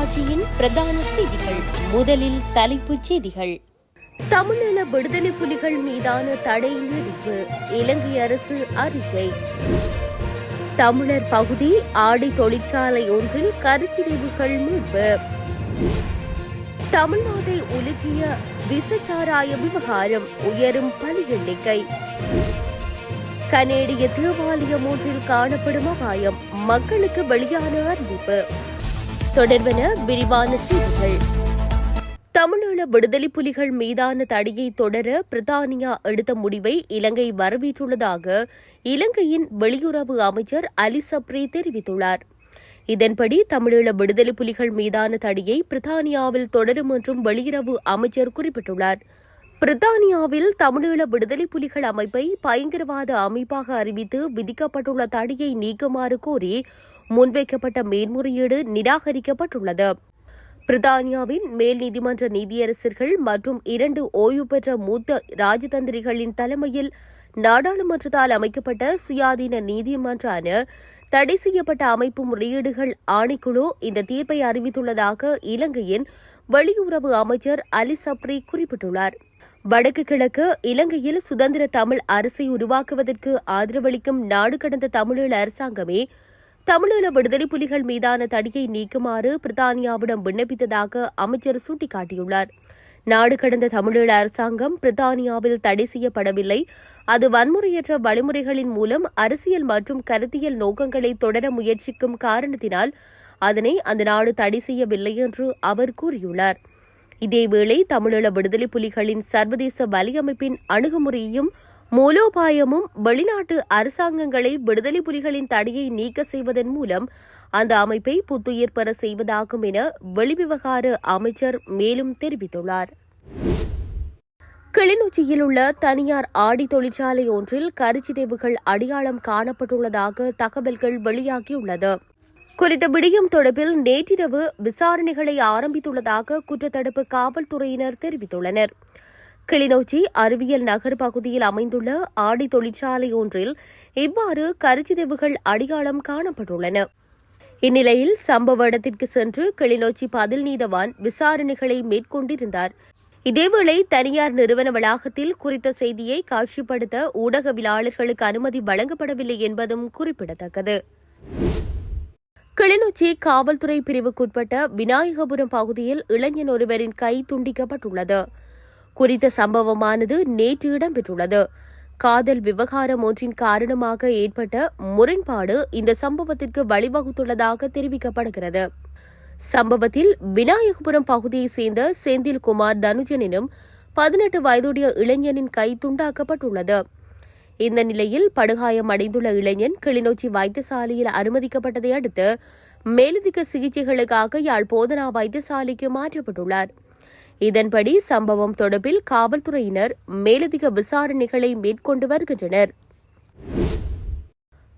கிளிநொச்சியின் பிரதான செய்திகள். முதலில் தலைப்புச் செய்திகள். தமிழீழ விடுதலை புலிகள் மீதான தடை நீடிப்பு, இலங்கை அரசு அறிக்கை. தமிழர் பகுதி ஆடை தொழிற்சாலை ஒன்றில் கருச்சிதைவுகள் மீட்பு. தமிழ்நாட்டை உலுக்கிய விசச்சாராய விவகாரம், உயரும் பலி எண்ணிக்கை. கனேடிய தேவாலயம் ஒன்றில் காணப்படும் அபாயம், மக்களுக்கு வெளியான அறிவிப்பு. தொடர்பென விரிவான செய்திகள். தமிழீழ விடுதலை புலிகள் மீதான தடையை தொடர பிரித்தானியா எடுத்த முடிவை இலங்கை வரவேற்றுள்ளதாக இலங்கையின் வெளியுறவு அமைச்சர் அலி சப்ரி தெரிவித்துள்ளார். இதன்படி தமிழீழ விடுதலை புலிகள் மீதான தடையை பிரித்தானியாவில் தொடரும் என்றும் வெளியுறவு அமைச்சர் குறிப்பிட்டுள்ளார். பிரித்தானியாவில் தமிழீழ விடுதலை புலிகள் அமைப்பை பயங்கரவாத அமைப்பாக அறிவித்து விதிக்கப்பட்டுள்ள தடையை நீக்குமாறு கோரி முன்வைக்கப்பட்ட மேல்முறையீடு நிராகரிக்கப்பட்டுள்ளது. பிரித்தானியாவின் மேல் நீதிமன்ற நீதியரசர்கள் மற்றும் 2 ஓய்வு பெற்ற மூத்த ராஜதந்திரிகளின் தலைமையில் நாடாளுமன்றத்தால் அமைக்கப்பட்ட சுயாதீன நீதிமன்றான தடை செய்யப்பட்ட அமைப்பு முறையீடுகள் ஆணைக்குழு இந்த தீர்ப்பை அறிவித்துள்ளதாக இலங்கையின் வெளியுறவு அமைச்சர் அலி சப்ரி குறிப்பிட்டுள்ளார். வடக்கு கிழக்கு இலங்கையில் சுதந்திர தமிழ் அரசை உருவாக்குவதற்கு ஆதரவளிக்கும் நாடு கடந்த தமிழீழ அரசாங்கமே தமிழீழ விடுதலை புலிகள் மீதான தடையை நீக்குமாறு பிரித்தானியாவிடம் விண்ணப்பித்ததாக அமைச்சர் சுட்டிக்காட்டியுள்ளார். நாடு கடந்த தமிழீழ அரசாங்கம் பிரித்தானியாவில் தடை செய்யப்படவில்லை. அது வன்முறையற்ற வழிமுறைகளின் மூலம் அரசியல் மற்றும் கருத்தியல் நோக்கங்களை தொடர முயற்சிக்கும் காரணத்தினால் அதனை அந்த நாடு தடை செய்யவில்லை என்று அவர் கூறியுள்ளார். இதேவேளை தமிழீழ விடுதலை புலிகளின் சர்வதேச வலையமைப்பின் அணுகுமுறையும் மூலோபாயமும் வெளிநாட்டு அரசாங்கங்களை விடுதலை புலிகளின் தடையை நீக்க செய்வதன் மூலம் அந்த அமைப்பை புத்துயிர் பெற செய்வதாகும் என வெளிவிவகார அமைச்சர் மேலும் தெரிவித்துள்ளார். கிளிநொச்சியில் உள்ள தனியார் ஆடை தொழிற்சாலை ஒன்றில் கருச்சிதைவுகள் அடையாளம் காணப்பட்டுள்ளதாக தகவல்கள் வெளியாகியுள்ளது. குறித்த விடயம் தொடர்பில் நேற்றிரவு விசாரணைகளை ஆரம்பித்துள்ளதாக குற்றத்தடுப்பு காவல்துறையினர் தெரிவித்துள்ளனர். கிளிநொச்சி அறிவியல் நகர் பகுதியில் அமைந்துள்ள ஆடை தொழிற்சாலை ஒன்றில் இவ்வாறு கருச்சிதைவுகள் அடையாளம் காணப்பட்டுள்ளன. இந்நிலையில் சம்பவ இடத்திற்கு சென்று கிளிநொச்சி பதில் நீதவான் விசாரணைகளை மேற்கொண்டிருந்தார். இதேவேளை தனியார் நிறுவன வளாகத்தில் குறித்த செய்தியை காட்சிப்படுத்த ஊடகவியலாளர்களுக்கு அனுமதி வழங்கப்படவில்லை என்பதும் குறிப்பிடத்தக்கது. கிளிநொச்சி காவல்துறை பிரிவுக்குட்பட்ட விநாயகபுரம் பகுதியில் இளைஞன் ஒருவரின் கை துண்டிக்கப்பட்டுள்ளது. குறித்த சம்பவமானது நேற்று இடம்பெற்றுள்ளது. காதல் விவகாரம் ஒன்றின் காரணமாக ஏற்பட்ட முரண்பாடு இந்த சம்பவத்திற்கு வழிவகுத்துள்ளதாக தெரிவிக்கப்படுகிறது. சம்பவத்தில் விநாயகபுரம் பகுதியைச் சேர்ந்த செந்தில்குமார் தனுஜன் எனும் 18 வயதுடைய இளைஞனின் கை துண்டாக்கப்பட்டுள்ளது. இந்த நிலையில் படுகாயம் அடைந்துள்ள இளைஞன் கிளிநொச்சி வைத்தியசாலையில் அனுமதிக்கப்பட்டதை அடுத்து மேலதிக சிகிச்சைகளுக்காக யாழ் போதனா வைத்தியசாலைக்கு மாற்றப்பட்டுள்ளார். இதன்படி சம்பவம் தொடர்பில் காவல்துறையினர் மேலதிக விசாரணைகளை மேற்கொண்டு வருகின்றனர்.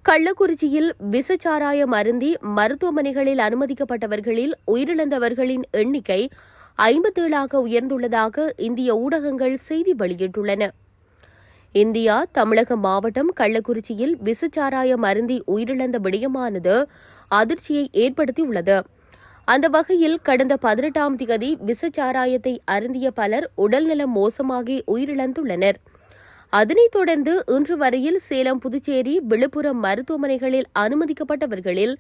கள்ளக்குறிச்சியில் விசச்சாராயம் அருந்தி மருத்துவமனைகளில் அனுமதிக்கப்பட்டவர்களில் உயிரிழந்தவர்களின் எண்ணிக்கை 57ஆக உயர்ந்துள்ளதாக இந்திய ஊடகங்கள் செய்தி வெளியிட்டுள்ளன. இந்தியா தமிழக மாவட்டம் கள்ளக்குறிச்சியில் விசச்சாராயம் அருந்தி உயிரிழந்த விடயமானது அதிர்ச்சியை ஏற்படுத்தியுள்ளது. அந்த வகையில் கடந்த 18ஆம் தேதி விசச்சாராயத்தை அருந்திய பலர் உடல்நலம் மோசமாகி உயிரிழந்துள்ளனர். அதனைத் தொடர்ந்து இன்று வரையில் சேலம், புதுச்சேரி, விழுப்புரம் மருத்துவமனைகளில் அனுமதிக்கப்பட்டவர்களில்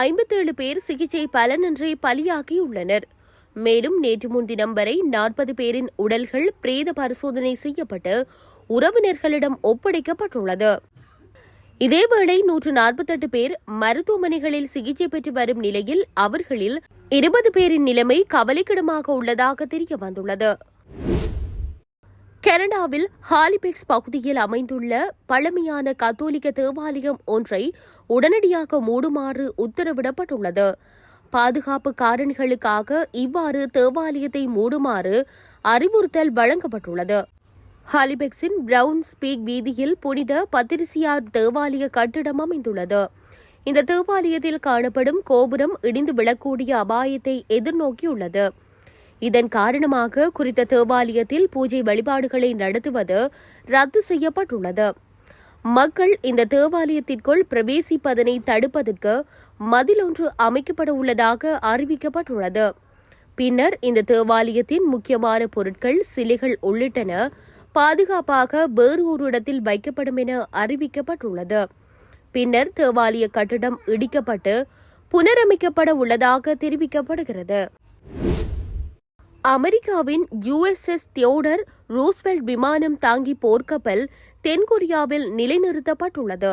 57 பேர் சிகிச்சை பலனின்றி பலியாகியுள்ளனர். மேலும் நேற்று முன்தினம் வரை 40 பேரின் உடல்கள் பிரேத பரிசோதனை செய்யப்பட்டு உறவினர்களிடம் ஒப்படைக்கப்பட்டுள்ளது. இதேவேளை 148 பேர் மருத்துவமனைகளில் சிகிச்சை பெற்று வரும் நிலையில் அவர்களில் 20 பேரின் நிலைமை கவலைக்கிடமாக உள்ளதாக தெரிய வந்துள்ளது. கனடாவில் ஹாலிபெக்ஸ் பகுதியில் அமைந்துள்ள பழமையான கத்தோலிக்க தேவாலயம் ஒன்றை உடனடியாக மூடுமாறு உத்தரவிடப்பட்டுள்ளது. பாதுகாப்பு காரணிகளுக்காக இவ்வாறு தேவாலயத்தை மூடுமாறு அறிவுறுத்தல் வழங்கப்பட்டுள்ளது. ஹாலிபெக்ஸின் பிரவுன் ஸ்பீக் வீதியில் புனித பத்திரிசியார் தேவாலய கட்டிடம் அமைந்துள்ளது. இந்த தேவாலயத்தில் காணப்படும் கோபுரம் இடிந்து விழக்கூடிய அபாயத்தை எதிர்நோக்கியுள்ளது. இதன் காரணமாக குறித்த தேவாலயத்தில் பூஜை வழிபாடுகளை நடத்துவது ரத்து செய்யப்பட்டுள்ளது. மக்கள் இந்த தேவாலயத்திற்குள் பிரவேசிப்பதனை தடுப்பதற்கு மதில் ஒன்று அமைக்கப்பட உள்ளதாக அறிவிக்கப்பட்டுள்ளது. பின்னர் இந்த தேவாலயத்தின் முக்கியமான பொருட்கள், சிலைகள் உள்ளிட்டன பாதுகாப்பாக வேறு ஒரு இடத்தில் வைக்கப்படும் என அறிவிக்கப்பட்டுள்ளது. பின்னர் தேவாலய கட்டடம் இடிக்கப்பட்டு புனரமைக்கப்பட உள்ளதாக தெரிவிக்கப்படுகிறது. அமெரிக்காவின் USS தியோடர் ரூஸ்வெல்ட் விமானம் தாங்கி போர்க்கப்பல் தென்கொரியாவில் நிலைநிறுத்தப்பட்டுள்ளது.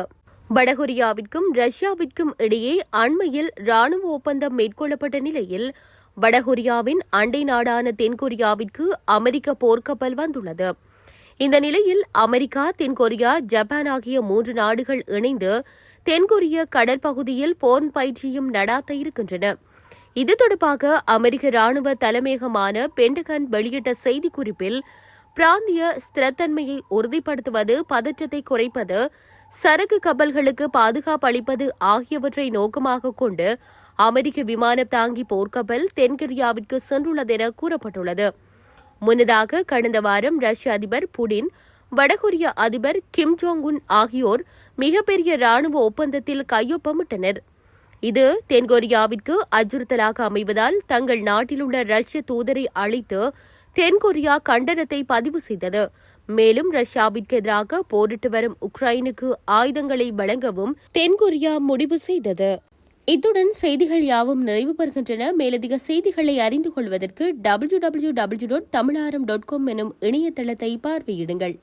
வடகொரியாவிற்கும் ரஷ்யாவிற்கும் இடையே அண்மையில் ராணுவ ஒப்பந்தம் மேற்கொள்ளப்பட்ட நிலையில் வடகொரியாவின் அண்டை நாடான தென்கொரியாவிற்கு அமெரிக்க போர்க்கப்பல் வந்துள்ளது. இந்த நிலையில் அமெரிக்கா, தென்கொரியா, ஜப்பான் ஆகிய 3 நாடுகள் இணைந்து தென்கொரிய கடல் பகுதியில் போர் பயிற்சியும் நடாத்த இருக்கின்றன. இது தொடர்பாக அமெரிக்க ராணுவ தலைமையகமான பென்டகன் வெளியிட்ட செய்திக்குறிப்பில், பிராந்திய ஸ்திரத்தன்மையை உறுதிப்படுத்துவது, பதற்றத்தை குறைப்பது, சரக்கு கப்பல்களுக்கு பாதுகாப்பு அளிப்பது ஆகியவற்றை நோக்கமாக கொண்டு அமெரிக்க விமானம் தாங்கி போர்க்கப்பல் தென்கொரியாவிற்கு சென்றுள்ளதென கூறப்பட்டுள்ளது. முன்னதாக கடந்த வாரம் ரஷ்ய அதிபர் புடின், வடகொரிய அதிபர் கிம் ஜோங் உன் ஆகியோர் மிகப்பெரிய ராணுவ ஒப்பந்தத்தில் கையொப்பமிட்டனர். இது தென்கொரியாவிற்கு அச்சுறுத்தலாக அமைவதால் தங்கள் நாட்டிலுள்ள ரஷ்ய தூதரை அழைத்து தென்கொரியா கண்டனத்தை பதிவு செய்தது. மேலும் ரஷ்யாவிற்கு எதிராக போரிட்டு வரும் உக்ரைனுக்கு ஆயுதங்களை வழங்கவும் தென்கொரியா முடிவு செய்தது. இத்துடன் செய்திகள் யாவும் நிறைவு பெறுகின்றன. மேலதிக செய்திகளை அறிந்து கொள்வதற்கு www.tamilaram.com எனும் இணையதளத்தை பார்வையிடுங்கள்.